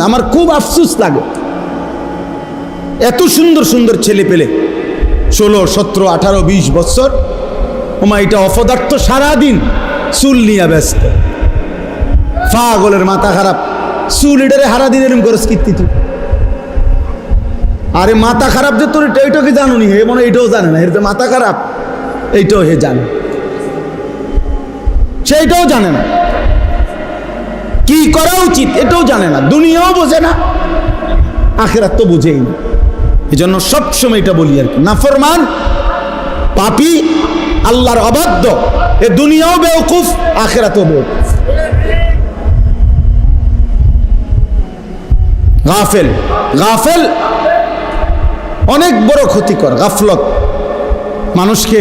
না, আমার খুব আফসোস লাগে। এত সুন্দর সুন্দর ছেলে পেলে 16, 17, 18, 20 বছর, ওমা এটা অপদার্থ, সারাদিন চুল নিয়ে ব্যস্ত, পাগলের মাথা খারাপ। চুল এটারে হারা দিন এরম করে কীর্তি তুই, আরে মাথা খারাপ যে তোর এইটাকে জানো নি, হে মনে এইটাও জানে না, এর তো মাথা খারাপ এইটাও হে জানে, সেইটাও জানে না, কি করা উচিত এটাও জানে না, দুনিয়াও বোঝে না, আখিরাত তো বুঝেই না। এই জন্য সবসময় এটা বলি আর কি, নাফরমান, পাপী, আল্লাহর অবাধ্য, এ দুনিয়াও বেওকুফ, আখিরাতও বেওকুফ। গাফেল, গাফেল অনেক বড় ক্ষতিকর। গাফলত মানুষকে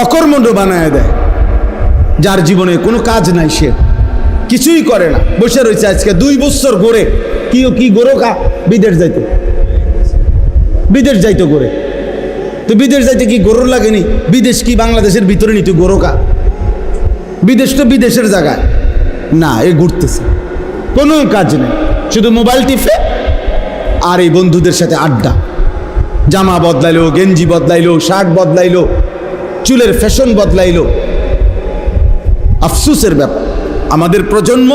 অকর্মণ্য বানায় দেয়, যার জীবনে কোনো কাজ নাই, সে কিছুই করে না, বসে রয়েছে। আজকে 2 বছর গড়ে কি গরো কা বিদেশ যাইতো, বিদেশ যাইতো গড়ে, তো বিদেশ যাইতে কি গরুর লাগেনি? বিদেশ কি বাংলাদেশের ভিতরে নি? তুই গরো কা, বিদেশ তো বিদেশের জায়গায় না, এ ঘুরতেছে, কোনো কাজ নেই, শুধু মোবাইল টিপে আর এই বন্ধুদের সাথে আড্ডা। জামা বদলাইলো, গেঞ্জি বদলাইলো, শার্ট বদলাইলো, চুলের ফ্যাশন বদলাইলো। আফসোসের ব্যাপার, আমাদের প্রজন্ম